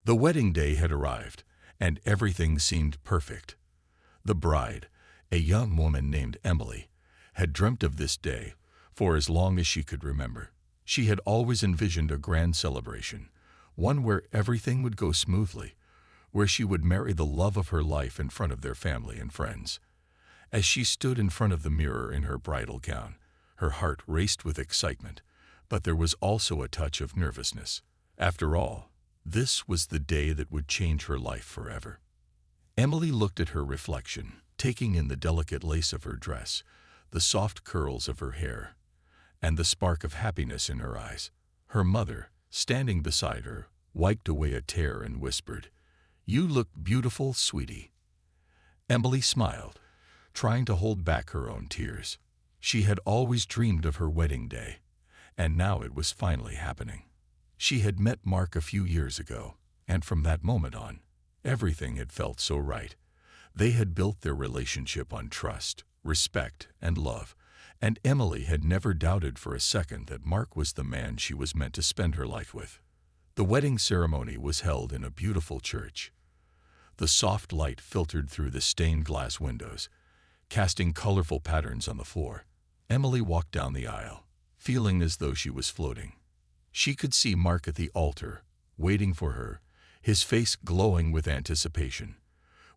The wedding day had arrived, and everything seemed perfect. The bride, a young woman named Emily, had dreamt of this day for as long as she could remember. She had always envisioned a grand celebration, one where everything would go smoothly, where she would marry the love of her life in front of their family and friends. As she stood in front of the mirror in her bridal gown, her heart raced with excitement, but there was also a touch of nervousness. After all, this was the day that would change her life forever. Emily looked at her reflection, taking in the delicate lace of her dress, the soft curls of her hair, and the spark of happiness in her eyes. Her mother, standing beside her, wiped away a tear and whispered, "You look beautiful, sweetie." Emily smiled, trying to hold back her own tears. She had always dreamed of her wedding day, and now it was finally happening. She had met Mark a few years ago, and from that moment on, everything had felt so right. They had built their relationship on trust, respect, and love, and Emily had never doubted for a second that Mark was the man she was meant to spend her life with. The wedding ceremony was held in a beautiful church. The soft light filtered through the stained glass windows, casting colorful patterns on the floor. Emily walked down the aisle, feeling as though she was floating. She could see Mark at the altar, waiting for her, his face glowing with anticipation.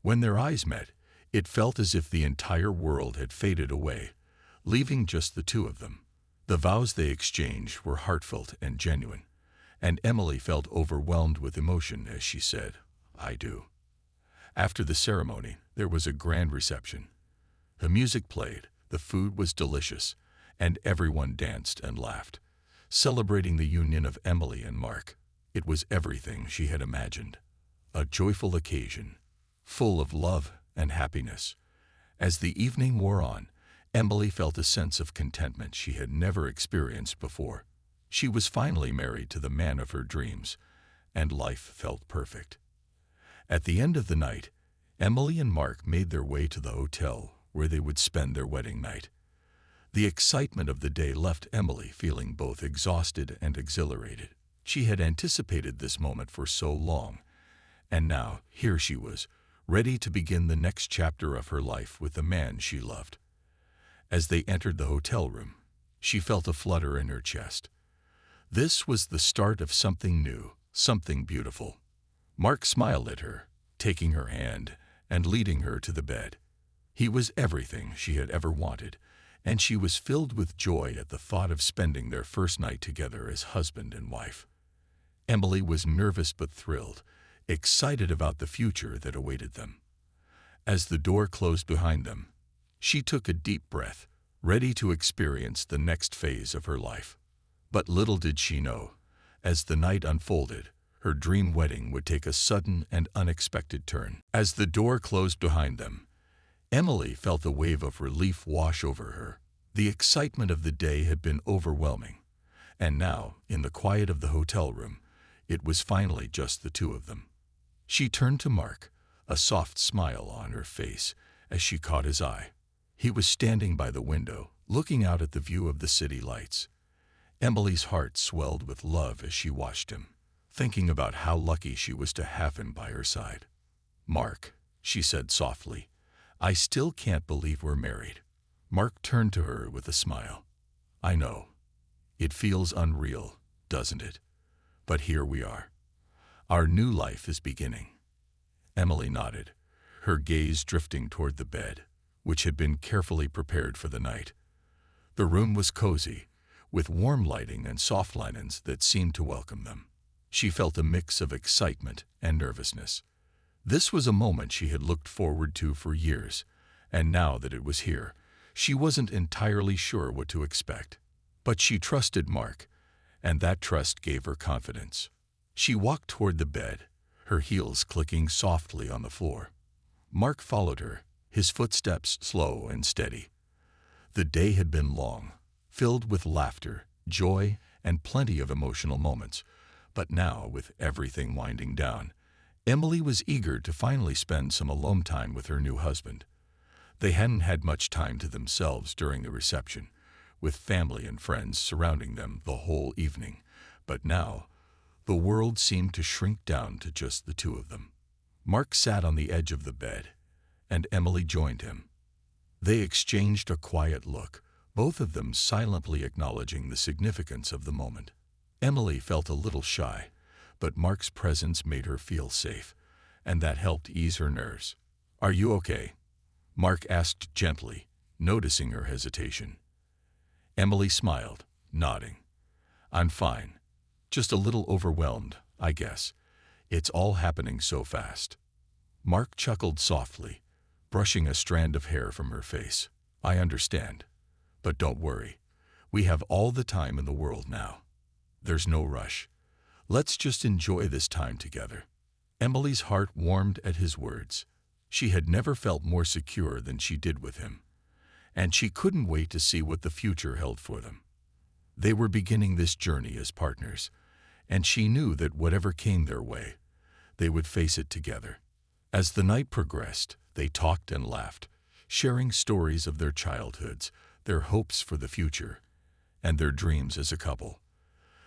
When their eyes met, it felt as if the entire world had faded away, leaving just the two of them. The vows they exchanged were heartfelt and genuine, and Emily felt overwhelmed with emotion as she said, "I do." After the ceremony, there was a grand reception. The music played, the food was delicious, and everyone danced and laughed, celebrating the union of Emily and Mark. It was everything she had imagined. A joyful occasion, full of love and happiness. As the evening wore on, Emily felt a sense of contentment she had never experienced before. She was finally married to the man of her dreams, and life felt perfect. At the end of the night, Emily and Mark made their way to the hotel where they would spend their wedding night. The excitement of the day left Emily feeling both exhausted and exhilarated. She had anticipated this moment for so long, and now here she was, ready to begin the next chapter of her life with the man she loved. As they entered the hotel room, she felt a flutter in her chest. This was the start of something new, something beautiful. Mark smiled at her, taking her hand and leading her to the bed. He was everything she had ever wanted, and she was filled with joy at the thought of spending their first night together as husband and wife. Emily was nervous but thrilled, excited about the future that awaited them. As the door closed behind them, she took a deep breath, ready to experience the next phase of her life. But little did she know, as the night unfolded, her dream wedding would take a sudden and unexpected turn. As the door closed behind them, Emily felt a wave of relief wash over her. The excitement of the day had been overwhelming, and now, in the quiet of the hotel room, it was finally just the two of them. She turned to Mark, a soft smile on her face as she caught his eye. He was standing by the window, looking out at the view of the city lights. Emily's heart swelled with love as she watched him, thinking about how lucky she was to have him by her side. "Mark," she said softly, "I still can't believe we're married." Mark turned to her with a smile. "I know. It feels unreal, doesn't it? But here we are. Our new life is beginning." Emily nodded, her gaze drifting toward the bed, which had been carefully prepared for the night. The room was cozy, with warm lighting and soft linens that seemed to welcome them. She felt a mix of excitement and nervousness. This was a moment she had looked forward to for years, and now that it was here, she wasn't entirely sure what to expect. But she trusted Mark, and that trust gave her confidence. She walked toward the bed, her heels clicking softly on the floor. Mark followed her, his footsteps slow and steady. The day had been long, filled with laughter, joy, and plenty of emotional moments, but now, with everything winding down, Emily was eager to finally spend some alone time with her new husband. They hadn't had much time to themselves during the reception, with family and friends surrounding them the whole evening, but now, The world seemed to shrink down to just the two of them. Mark sat on the edge of the bed, and Emily joined him. They exchanged a quiet look, both of them silently acknowledging the significance of the moment. Emily felt a little shy, but Mark's presence made her feel safe, and that helped ease her nerves. "Are you okay?" Mark asked gently, noticing her hesitation. Emily smiled, nodding. "I'm fine. Just a little overwhelmed, I guess. It's all happening so fast." Mark chuckled softly, brushing a strand of hair from her face. "I understand. But don't worry. We have all the time in the world now. There's no rush. Let's just enjoy this time together." Emily's heart warmed at his words. She had never felt more secure than she did with him, and she couldn't wait to see what the future held for them. They were beginning this journey as partners, and she knew that whatever came their way, they would face it together. As the night progressed, they talked and laughed, sharing stories of their childhoods, their hopes for the future, and their dreams as a couple.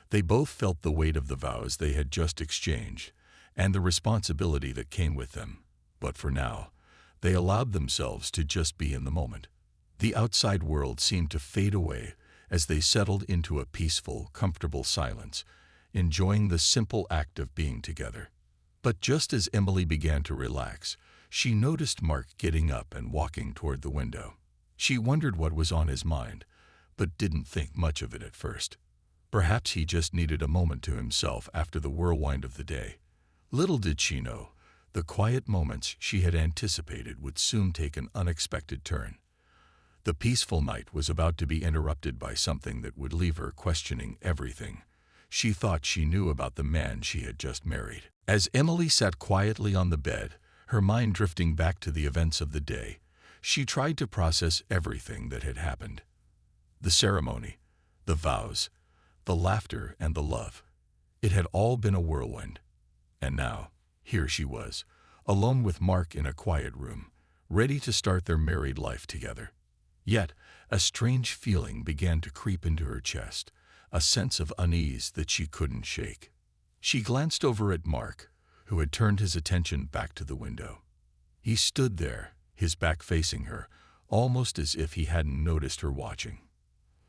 They both felt the weight of the vows they had just exchanged, and the responsibility that came with them. But for now, they allowed themselves to just be in the moment. The outside world seemed to fade away as they settled into a peaceful, comfortable silence, enjoying the simple act of being together. But just as Emily began to relax, she noticed Mark getting up and walking toward the window. She wondered what was on his mind, but didn't think much of it at first. Perhaps he just needed a moment to himself after the whirlwind of the day. Little did she know, the quiet moments she had anticipated would soon take an unexpected turn. The peaceful night was about to be interrupted by something that would leave her questioning everything she thought she knew about the man she had just married. As Emily sat quietly on the bed, her mind drifting back to the events of the day, she tried to process everything that had happened. The ceremony, the vows, the laughter and the love. It had all been a whirlwind. And now, here she was, alone with Mark in a quiet room, ready to start their married life together. Yet, a strange feeling began to creep into her chest, a sense of unease that she couldn't shake. She glanced over at Mark, who had turned his attention back to the window. He stood there, his back facing her, almost as if he hadn't noticed her watching.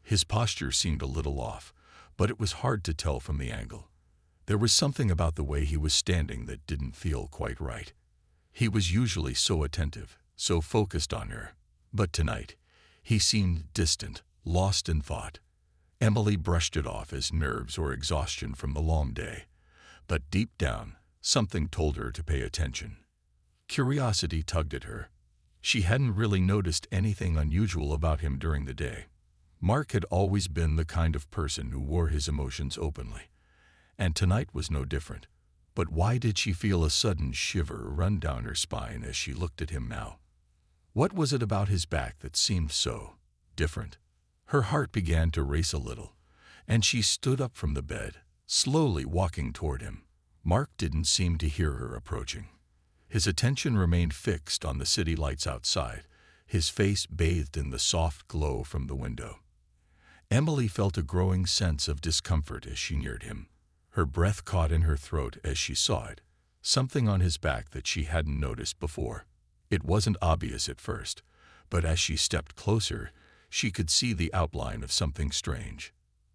His posture seemed a little off, but it was hard to tell from the angle. There was something about the way he was standing that didn't feel quite right. He was usually so attentive, so focused on her, but tonight, he seemed distant, lost in thought. Emily brushed it off as nerves or exhaustion from the long day, but deep down, something told her to pay attention. Curiosity tugged at her. She hadn't really noticed anything unusual about him during the day. Mark had always been the kind of person who wore his emotions openly, and tonight was no different. But why did she feel a sudden shiver run down her spine as she looked at him now? What was it about his back that seemed so different? Her heart began to race a little, and she stood up from the bed, slowly walking toward him. Mark didn't seem to hear her approaching. His attention remained fixed on the city lights outside, his face bathed in the soft glow from the window. Emily felt a growing sense of discomfort as she neared him. Her breath caught in her throat as she saw it, something on his back that she hadn't noticed before. It wasn't obvious at first, but as she stepped closer, she could see the outline of something strange.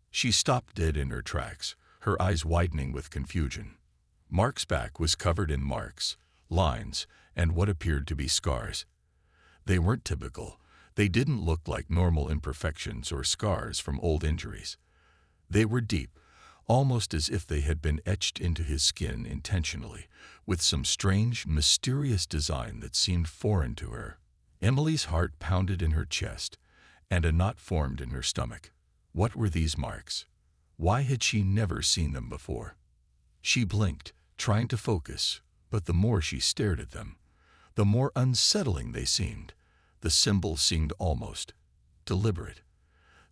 She stopped dead in her tracks, her eyes widening with confusion. Mark's back was covered in marks, lines, and what appeared to be scars. They weren't typical. They didn't look like normal imperfections or scars from old injuries. They were deep, almost as if they had been etched into his skin intentionally, with some strange, mysterious design that seemed foreign to her. Emily's heart pounded in her chest, and a knot formed in her stomach. What were these marks? Why had she never seen them before? She blinked, trying to focus, but the more she stared at them, the more unsettling they seemed. The symbols seemed almost deliberate.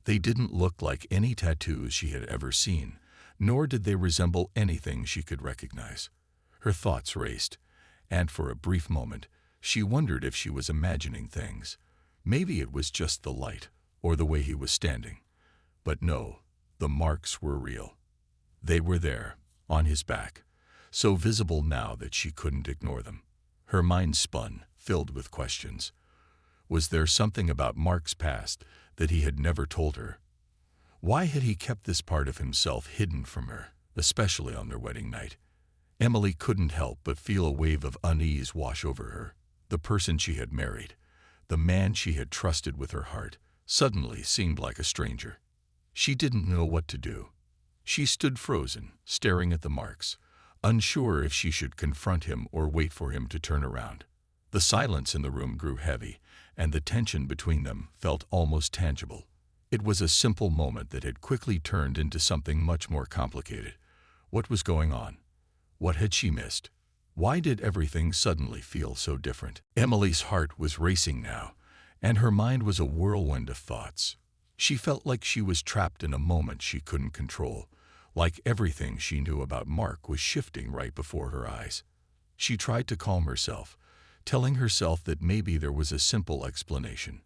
They didn't look like any tattoos she had ever seen, nor did they resemble anything she could recognize. Her thoughts raced, and for a brief moment, she wondered if she was imagining things. Maybe it was just the light, or the way he was standing. But no, the marks were real. They were there, on his back, so visible now that she couldn't ignore them. Her mind spun, filled with questions. Was there something about Mark's past that he had never told her? Why had he kept this part of himself hidden from her, especially on their wedding night? Emily couldn't help but feel a wave of unease wash over her. The person she had married, the man she had trusted with her heart, suddenly seemed like a stranger. She didn't know what to do. She stood frozen, staring at the marks, unsure if she should confront him or wait for him to turn around. The silence in the room grew heavy, and the tension between them felt almost tangible. It was a simple moment that had quickly turned into something much more complicated. What was going on? What had she missed? Why did everything suddenly feel so different? Emily's heart was racing now, and her mind was a whirlwind of thoughts. She felt like she was trapped in a moment she couldn't control, like everything she knew about Mark was shifting right before her eyes. She tried to calm herself, telling herself that maybe there was a simple explanation.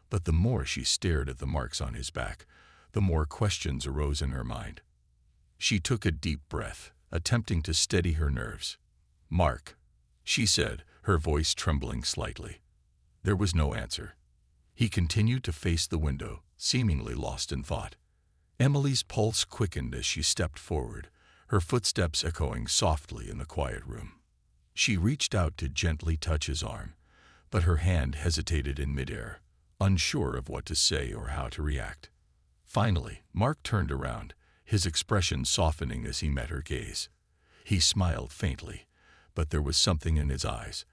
But the more she stared at the marks on his back, the more questions arose in her mind. She took a deep breath, attempting to steady her nerves. "Mark," she said, her voice trembling slightly. There was no answer. He continued to face the window, seemingly lost in thought. Emily's pulse quickened as she stepped forward, her footsteps echoing softly in the quiet room. She reached out to gently touch his arm, but her hand hesitated in midair, unsure of what to say or how to react. Finally, Mark turned around, his expression softening as he met her gaze. He smiled faintly, but there was something in his eyes,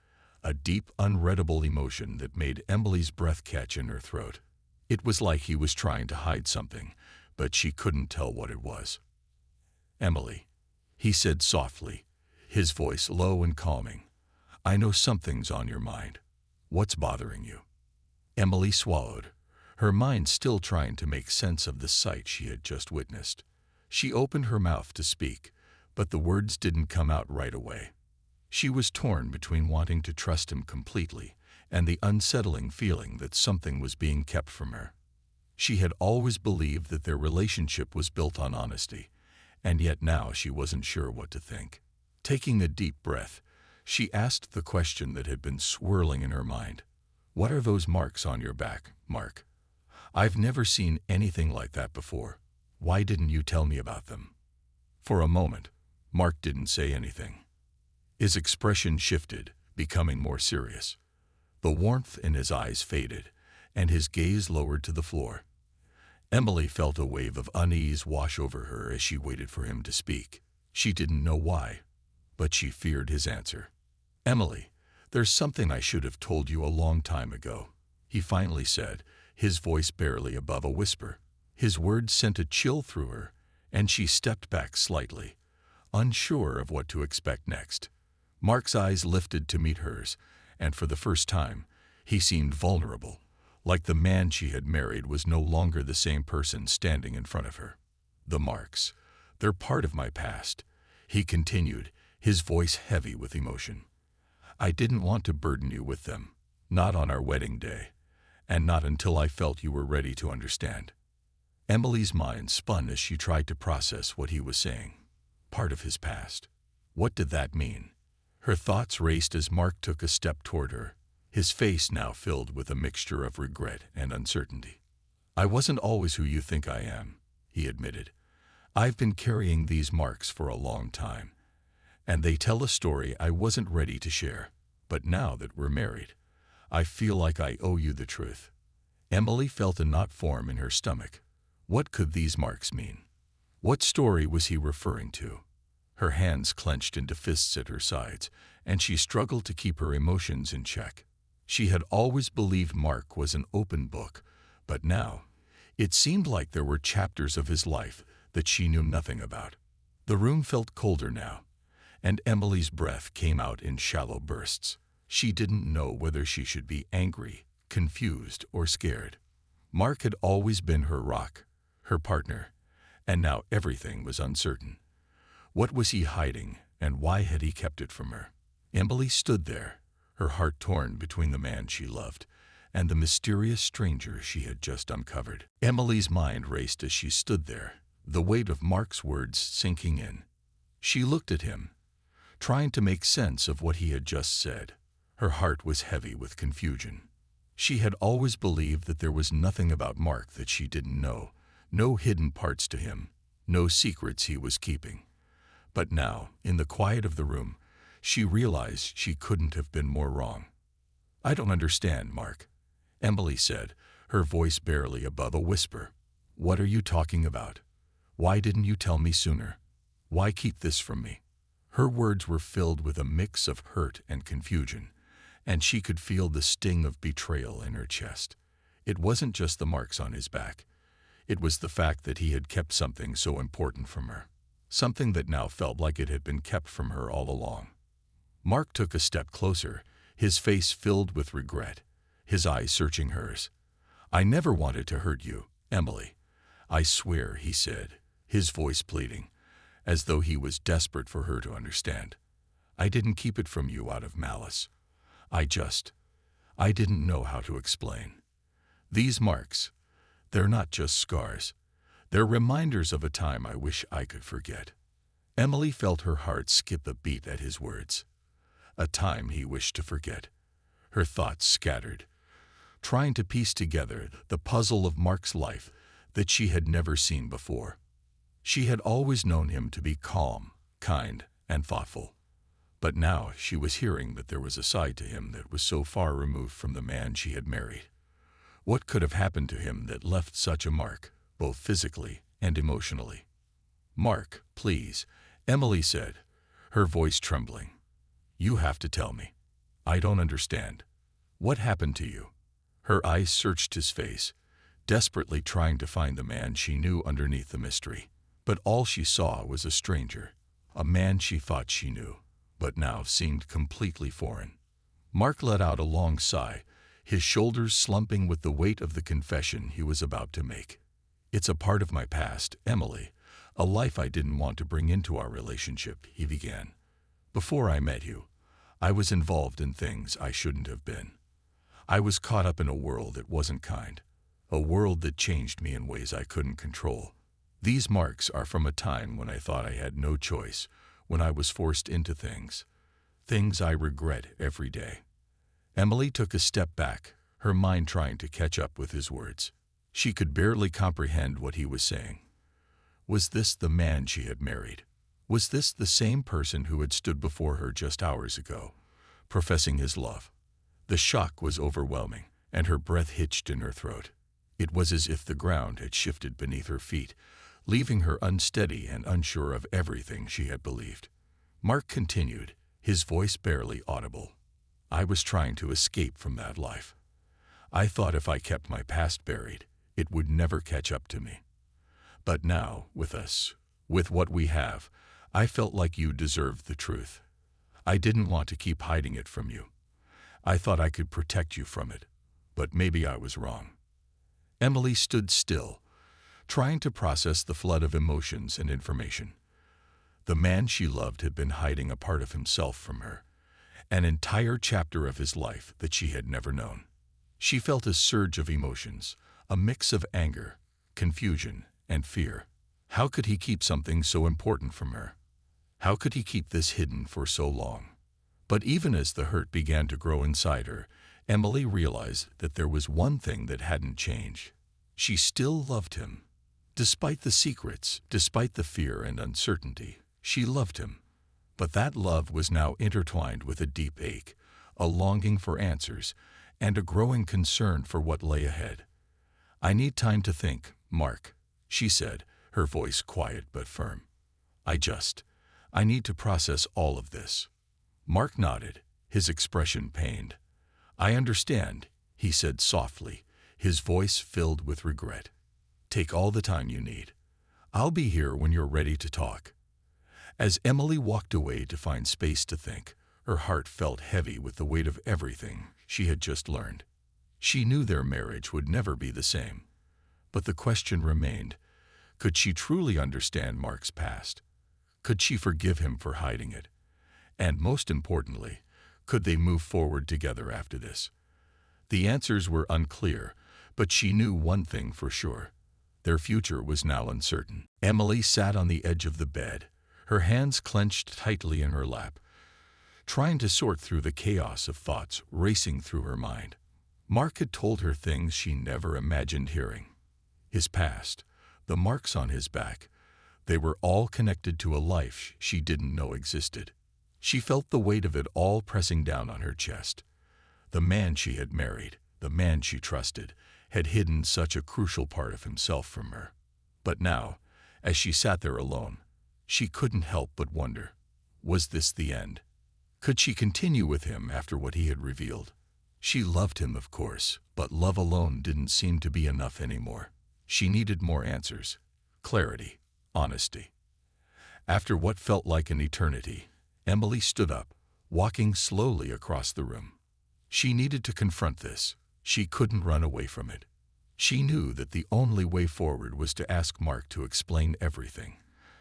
a deep, unreadable emotion that made Emily's breath catch in her throat. It was like he was trying to hide something, but she couldn't tell what it was. "Emily," he said softly, his voice low and calming, "I know something's on your mind. What's bothering you?" Emily swallowed, her mind still trying to make sense of the sight she had just witnessed. She opened her mouth to speak, but the words didn't come out right away. She was torn between wanting to trust him completely and the unsettling feeling that something was being kept from her. She had always believed that their relationship was built on honesty, and yet now she wasn't sure what to think. Taking a deep breath, she asked the question that had been swirling in her mind. "What are those marks on your back, Mark? I've never seen anything like that before. Why didn't you tell me about them?" For a moment, Mark didn't say anything. His expression shifted, becoming more serious. The warmth in his eyes faded, and his gaze lowered to the floor. Emily felt a wave of unease wash over her as she waited for him to speak. She didn't know why, but she feared his answer. "Emily, there's something I should have told you a long time ago," he finally said, his voice barely above a whisper. His words sent a chill through her, and she stepped back slightly, unsure of what to expect next. Mark's eyes lifted to meet hers, and for the first time, he seemed vulnerable, like the man she had married was no longer the same person standing in front of her. "The marks, they're part of my past," he continued, his voice heavy with emotion. "I didn't want to burden you with them, not on our wedding day, and not until I felt you were ready to understand." Emily's mind spun as she tried to process what he was saying. Part of his past. What did that mean? Her thoughts raced as Mark took a step toward her, his face now filled with a mixture of regret and uncertainty. "I wasn't always who you think I am," he admitted. "I've been carrying these marks for a long time, and they tell a story I wasn't ready to share. But now that we're married, I feel like I owe you the truth." Emily felt a knot form in her stomach. What could these marks mean? What story was he referring to? Her hands clenched into fists at her sides, and she struggled to keep her emotions in check. She had always believed Mark was an open book, but now it seemed like there were chapters of his life that she knew nothing about. The room felt colder now, and Emily's breath came out in shallow bursts. She didn't know whether she should be angry, confused, or scared. Mark had always been her rock, her partner, and now everything was uncertain. What was he hiding, and why had he kept it from her? Emily stood there, her heart torn between the man she loved and the mysterious stranger she had just uncovered. Emily's mind raced as she stood there, the weight of Mark's words sinking in. She looked at him, trying to make sense of what he had just said. Her heart was heavy with confusion. She had always believed that there was nothing about Mark that she didn't know, no hidden parts to him, no secrets he was keeping. But now, in the quiet of the room, she realized she couldn't have been more wrong. "I don't understand, Mark," Emily said, her voice barely above a whisper. "What are you talking about? Why didn't you tell me sooner? Why keep this from me?" Her words were filled with a mix of hurt and confusion, and she could feel the sting of betrayal in her chest. It wasn't just the marks on his back. It was the fact that he had kept something so important from her, something that now felt like it had been kept from her all along. Mark took a step closer, his face filled with regret, his eyes searching hers. "I never wanted to hurt you, Emily. I swear," he said, his voice pleading, as though he was desperate for her to understand. "I didn't keep it from you out of malice. I didn't know how to explain. These marks, they're not just scars. They're reminders of a time I wish I could forget." Emily felt her heart skip a beat at his words. A time he wished to forget. Her thoughts scattered, trying to piece together the puzzle of Mark's life that she had never seen before. She had always known him to be calm, kind, and thoughtful. But now she was hearing that there was a side to him that was so far removed from the man she had married. What could have happened to him that left such a mark, both physically and emotionally? "Mark, please," Emily said, her voice trembling. "You have to tell me. I don't understand. What happened to you?" Her eyes searched his face, desperately trying to find the man she knew underneath the mystery. But all she saw was a stranger, a man she thought she knew, but now seemed completely foreign. Mark let out a long sigh, his shoulders slumping with the weight of the confession he was about to make. "It's a part of my past, Emily, a life I didn't want to bring into our relationship," he began. "Before I met you, I was involved in things I shouldn't have been. I was caught up in a world that wasn't kind, a world that changed me in ways I couldn't control. These marks are from a time when I thought I had no choice, when I was forced into things I regret every day." Emily took a step back, her mind trying to catch up with his words. She could barely comprehend what he was saying. Was this the man she had married? Was this the same person who had stood before her just hours ago, professing his love? The shock was overwhelming, and her breath hitched in her throat. It was as if the ground had shifted beneath her feet, leaving her unsteady and unsure of everything she had believed. Mark continued, his voice barely audible. "I was trying to escape from that life. I thought if I kept my past buried, it would never catch up to me. But now, with what we have, I felt like you deserved the truth. I didn't want to keep hiding it from you. I thought I could protect you from it, but maybe I was wrong." Emily stood still, trying to process the flood of emotions and information. The man she loved had been hiding a part of himself from her, an entire chapter of his life that she had never known. She felt a surge of emotions, a mix of anger, confusion, and fear. How could he keep something so important from her? How could he keep this hidden for so long? But even as the hurt began to grow inside her, Emily realized that there was one thing that hadn't changed. She still loved him. Despite the secrets, despite the fear and uncertainty, she loved him. But that love was now intertwined with a deep ache, a longing for answers, and a growing concern for what lay ahead. "I need time to think, Mark," she said, her voice quiet but firm. I need to process all of this." Mark nodded, his expression pained. "I understand," he said softly, his voice filled with regret. "Take all the time you need. I'll be here when you're ready to talk." As Emily walked away to find space to think, her heart felt heavy with the weight of everything she had just learned. She knew their marriage would never be the same. But the question remained, could she truly understand Mark's past? Could she forgive him for hiding it? And most importantly, could they move forward together after this? The answers were unclear, but she knew one thing for sure. Their future was now uncertain. Emily sat on the edge of the bed, her hands clenched tightly in her lap, trying to sort through the chaos of thoughts racing through her mind. Mark had told her things she never imagined hearing. His past, the marks on his back, they were all connected to a life she didn't know existed. She felt the weight of it all pressing down on her chest. The man she had married, the man she trusted, had hidden such a crucial part of himself from her. But now, as she sat there alone, she couldn't help but wonder, was this the end? Could she continue with him after what he had revealed? She loved him, of course, but love alone didn't seem to be enough anymore. She needed more answers, clarity, honesty. After what felt like an eternity, Emily stood up, walking slowly across the room. She needed to confront this. She couldn't run away from it. She knew that the only way forward was to ask Mark to explain everything,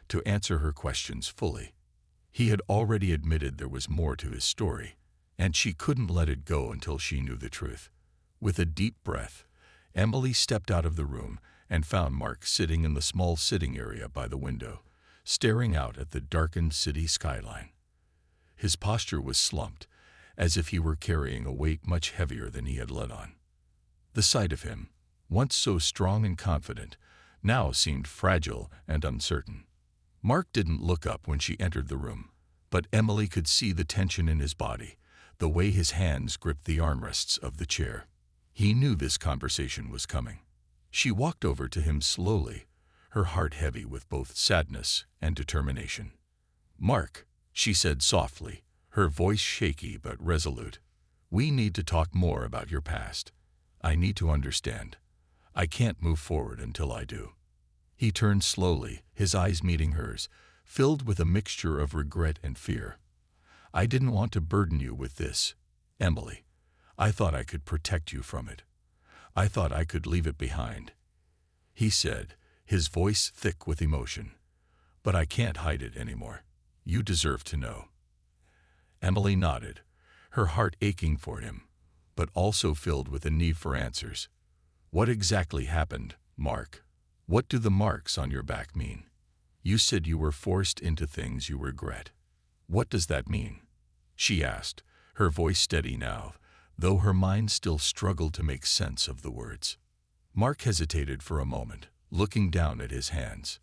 to answer her questions fully. He had already admitted there was more to his story, and she couldn't let it go until she knew the truth. With a deep breath, Emily stepped out of the room and found Mark sitting in the small sitting area by the window, staring out at the darkened city skyline. His posture was slumped, as if he were carrying a weight much heavier than he had let on. The sight of him, once so strong and confident, now seemed fragile and uncertain. Mark didn't look up when she entered the room, but Emily could see the tension in his body, the way his hands gripped the armrests of the chair. He knew this conversation was coming. She walked over to him slowly, her heart heavy with both sadness and determination. "Mark," she said softly, her voice shaky but resolute, "we need to talk more about your past. I need to understand. I can't move forward until I do." He turned slowly, his eyes meeting hers, filled with a mixture of regret and fear. "I didn't want to burden you with this, Emily. I thought I could protect you from it. I thought I could leave it behind," he said, his voice thick with emotion. "But I can't hide it anymore. You deserve to know." Emily nodded, her heart aching for him, but also filled with a need for answers. "What exactly happened, Mark? What do the marks on your back mean? You said you were forced into things you regret. What does that mean?" she asked, her voice steady now, though her mind still struggled to make sense of the words. Mark hesitated for a moment, looking down at his hands.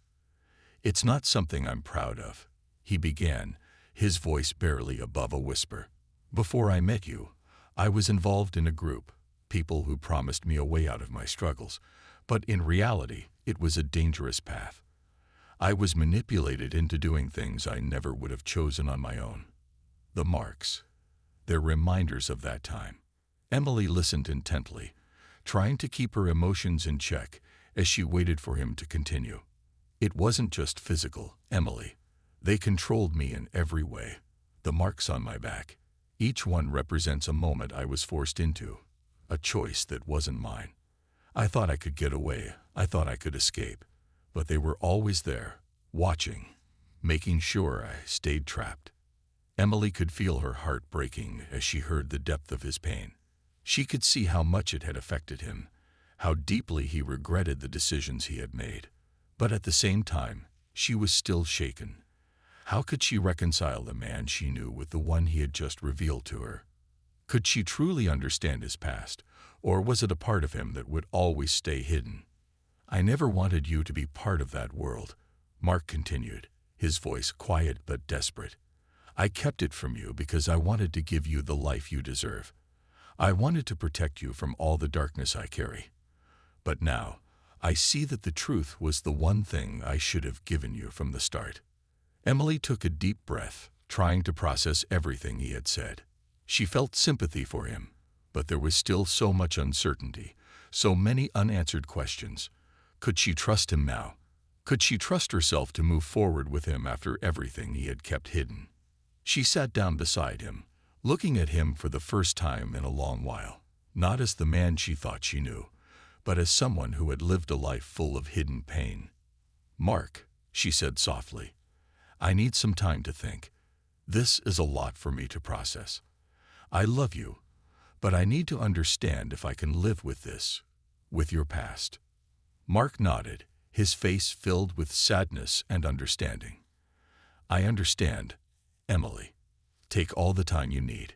"It's not something I'm proud of," he began, his voice barely above a whisper. "Before I met you, I was involved in a group, people who promised me a way out of my struggles, but in reality, it was a dangerous path. I was manipulated into doing things I never would have chosen on my own. The marks, they're reminders of that time." Emily listened intently, trying to keep her emotions in check as she waited for him to continue. "It wasn't just physical, Emily. They controlled me in every way. The marks on my back, each one represents a moment I was forced into, a choice that wasn't mine. I thought I could get away, I thought I could escape, but they were always there, watching, making sure I stayed trapped." Emily could feel her heart breaking as she heard the depth of his pain. She could see how much it had affected him, how deeply he regretted the decisions he had made. But at the same time, she was still shaken. How could she reconcile the man she knew with the one he had just revealed to her? Could she truly understand his past, or was it a part of him that would always stay hidden? "I never wanted you to be part of that world," Mark continued, his voice quiet but desperate. "I kept it from you because I wanted to give you the life you deserve. I wanted to protect you from all the darkness I carry. But now, I see that the truth was the one thing I should have given you from the start." Emily took a deep breath, trying to process everything he had said. She felt sympathy for him, but there was still so much uncertainty, so many unanswered questions. Could she trust him now? Could she trust herself to move forward with him after everything he had kept hidden? She sat down beside him, looking at him for the first time in a long while, not as the man she thought she knew, but as someone who had lived a life full of hidden pain. "Mark," she said softly, "I need some time to think. This is a lot for me to process. I love you, but I need to understand if I can live with this, with your past." Mark nodded, his face filled with sadness and understanding. I understand, Emily. Take all the time you need.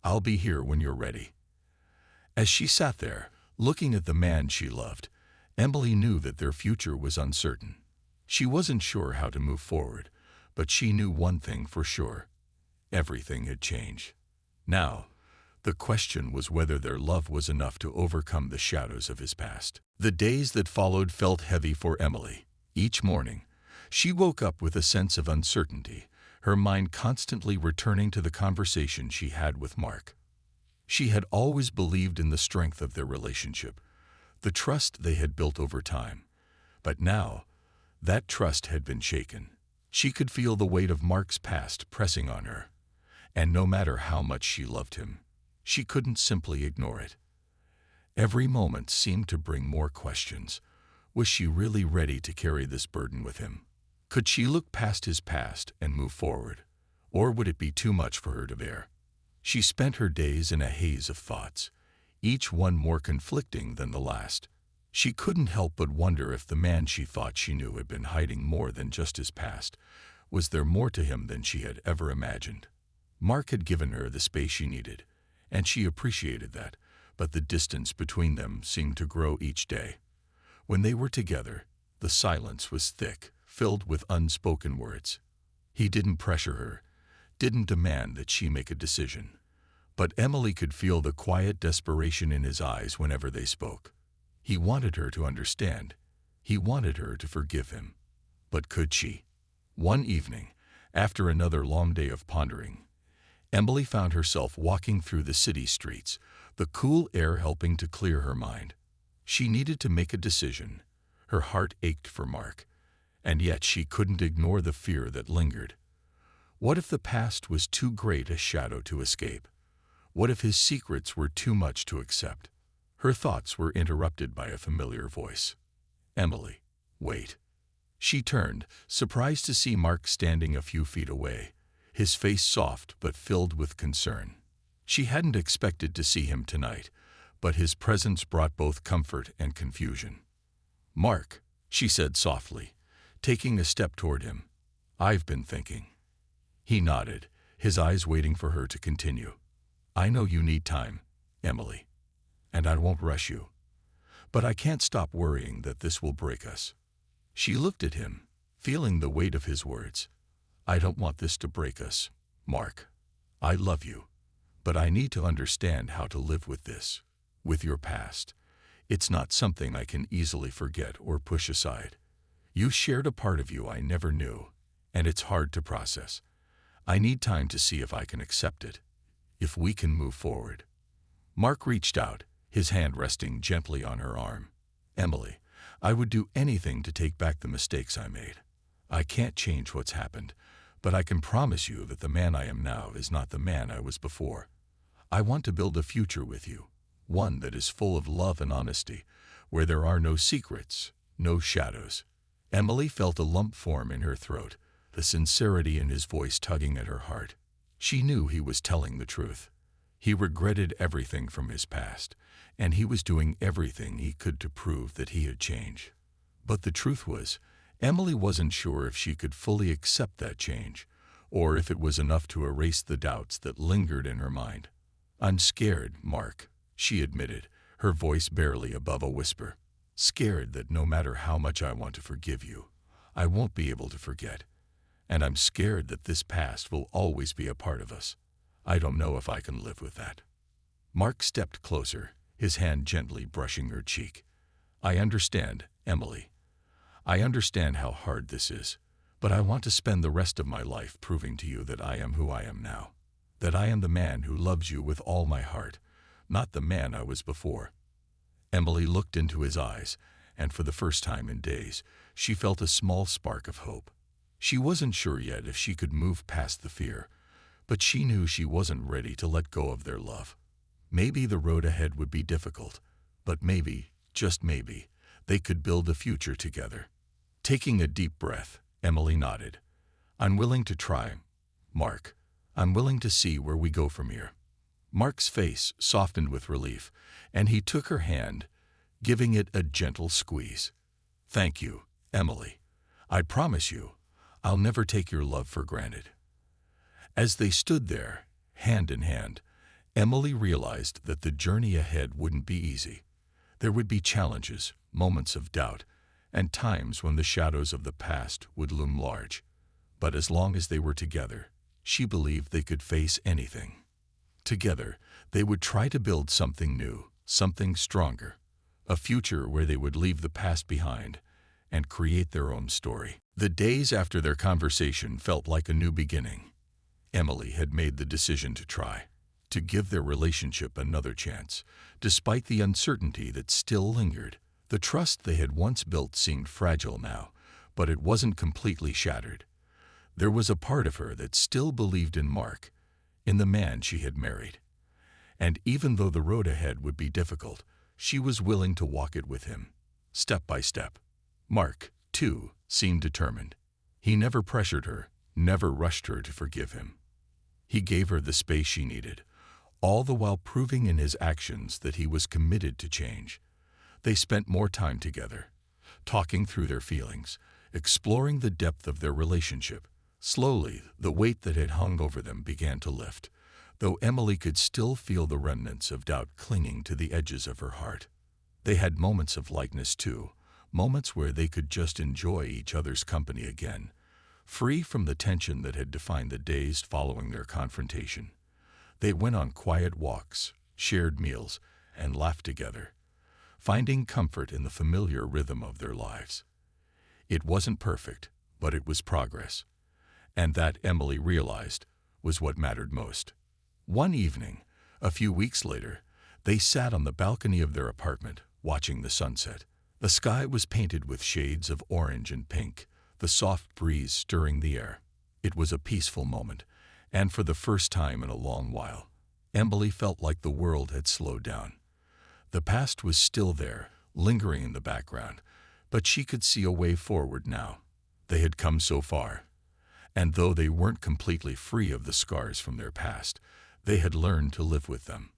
I'll be here when you're ready. As she sat there, looking at the man she loved, Emily knew that their future was uncertain. She wasn't sure how to move forward, but she knew one thing for sure. Everything had changed. Now, the question was whether their love was enough to overcome the shadows of his past. The days that followed felt heavy for Emily. Each morning, she woke up with a sense of uncertainty, her mind constantly returning to the conversation she had with Mark. She had always believed in the strength of their relationship, the trust they had built over time. But now, that trust had been shaken. She could feel the weight of Mark's past pressing on her, and no matter how much she loved him, she couldn't simply ignore it. Every moment seemed to bring more questions. Was she really ready to carry this burden with him? Could she look past his past and move forward, or would it be too much for her to bear? She spent her days in a haze of thoughts, each one more conflicting than the last. She couldn't help but wonder if the man she thought she knew had been hiding more than just his past. Was there more to him than she had ever imagined? Mark had given her the space she needed, and she appreciated that, but the distance between them seemed to grow each day. When they were together, the silence was thick, filled with unspoken words. He didn't pressure her, didn't demand that she make a decision. But Emily could feel the quiet desperation in his eyes whenever they spoke. He wanted her to understand. He wanted her to forgive him. But could she? One evening, after another long day of pondering, Emily found herself walking through the city streets, the cool air helping to clear her mind. She needed to make a decision. Her heart ached for Mark, and yet she couldn't ignore the fear that lingered. What if the past was too great a shadow to escape? What if his secrets were too much to accept? Her thoughts were interrupted by a familiar voice. Emily, wait. She turned, surprised to see Mark standing a few feet away, his face soft but filled with concern. She hadn't expected to see him tonight, but his presence brought both comfort and confusion. Mark, she said softly, taking a step toward him. I've been thinking. He nodded, his eyes waiting for her to continue. I know you need time, Emily, and I won't rush you. But I can't stop worrying that this will break us. She looked at him, feeling the weight of his words. I don't want this to break us, Mark. I love you, but I need to understand how to live with this, with your past. It's not something I can easily forget or push aside. You shared a part of you I never knew, and it's hard to process. I need time to see if I can accept it, if we can move forward. Mark reached out, his hand resting gently on her arm. Emily, I would do anything to take back the mistakes I made. I can't change what's happened, but I can promise you that the man I am now is not the man I was before. I want to build a future with you, one that is full of love and honesty, where there are no secrets, no shadows. Emily felt a lump form in her throat, the sincerity in his voice tugging at her heart. She knew he was telling the truth. He regretted everything from his past, and he was doing everything he could to prove that he had changed. But the truth was, Emily wasn't sure if she could fully accept that change, or if it was enough to erase the doubts that lingered in her mind. I'm scared, Mark, she admitted, her voice barely above a whisper. Scared that no matter how much I want to forgive you, I won't be able to forget. And I'm scared that this past will always be a part of us. I don't know if I can live with that. Mark stepped closer, his hand gently brushing her cheek. I understand, Emily. I understand how hard this is, but I want to spend the rest of my life proving to you that I am who I am now, that I am the man who loves you with all my heart, not the man I was before. Emily looked into his eyes, and for the first time in days, she felt a small spark of hope. She wasn't sure yet if she could move past the fear, but she knew she wasn't ready to let go of their love. Maybe the road ahead would be difficult, but maybe, just maybe, they could build a future together. Taking a deep breath, Emily nodded. I'm willing to try, Mark. I'm willing to see where we go from here. Mark's face softened with relief, and he took her hand, giving it a gentle squeeze. Thank you, Emily. I promise you, I'll never take your love for granted." As they stood there, hand in hand, Emily realized that the journey ahead wouldn't be easy. There would be challenges, moments of doubt, and times when the shadows of the past would loom large. But as long as they were together, she believed they could face anything. Together, they would try to build something new, something stronger, a future where they would leave the past behind and create their own story. The days after their conversation felt like a new beginning. Emily had made the decision to try, to give their relationship another chance, despite the uncertainty that still lingered. The trust they had once built seemed fragile now, but it wasn't completely shattered. There was a part of her that still believed in Mark, in the man she had married. And even though the road ahead would be difficult, she was willing to walk it with him, step by step. Mark, too, seemed determined. He never pressured her, never rushed her to forgive him. He gave her the space she needed, all the while proving in his actions that he was committed to change. They spent more time together, talking through their feelings, exploring the depth of their relationship. Slowly, the weight that had hung over them began to lift, though Emily could still feel the remnants of doubt clinging to the edges of her heart. They had moments of lightness too, moments where they could just enjoy each other's company again, free from the tension that had defined the days following their confrontation. They went on quiet walks, shared meals, and laughed together, finding comfort in the familiar rhythm of their lives. It wasn't perfect, but it was progress. And that, Emily realized, was what mattered most. One evening, a few weeks later, they sat on the balcony of their apartment, watching the sunset. The sky was painted with shades of orange and pink, the soft breeze stirring the air. It was a peaceful moment, and for the first time in a long while, Emily felt like the world had slowed down. The past was still there, lingering in the background, but she could see a way forward now. They had come so far, and though they weren't completely free of the scars from their past, they had learned to live with them.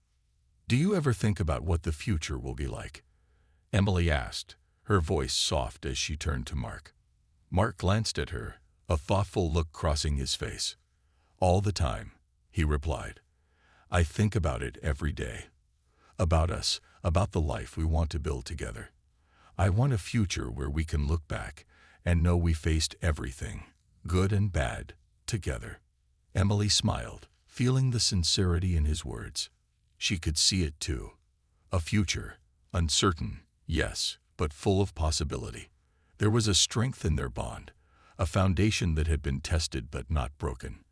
"Do you ever think about what the future will be like?" Emily asked, her voice soft as she turned to Mark. Mark glanced at her, a thoughtful look crossing his face. "All the time," he replied. "I think about it every day. About us, about the life we want to build together. I want a future where we can look back and know we faced everything, good and bad, together." Emily smiled, feeling the sincerity in his words. She could see it too. A future, uncertain, yes, but full of possibility. There was a strength in their bond, a foundation that had been tested but not broken.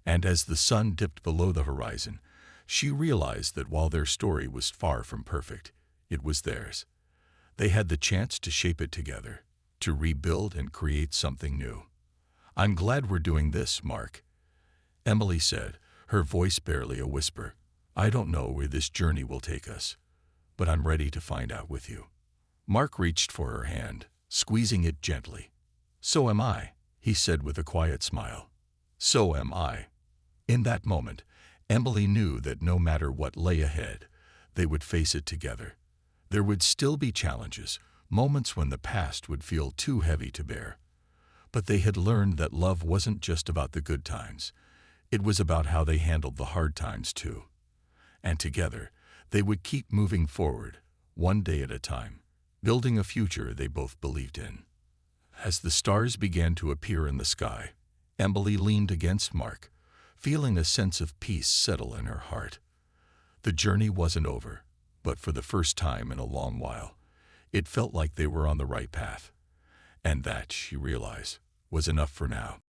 And as the sun dipped below the horizon, she realized that while their story was far from perfect, it was theirs. They had the chance to shape it together, to rebuild and create something new. "I'm glad we're doing this, Mark," Emily said, her voice barely a whisper. "I don't know where this journey will take us, but I'm ready to find out with you." Mark reached for her hand, squeezing it gently. "So am I," he said with a quiet smile. "So am I." In that moment, Emily knew that no matter what lay ahead, they would face it together. There would still be challenges, moments when the past would feel too heavy to bear. But they had learned that love wasn't just about the good times. It was about how they handled the hard times too. And together, they would keep moving forward, one day at a time, building a future they both believed in. As the stars began to appear in the sky, Emily leaned against Mark, feeling a sense of peace settle in her heart. The journey wasn't over, but for the first time in a long while, it felt like they were on the right path. And that, she realized, was enough for now.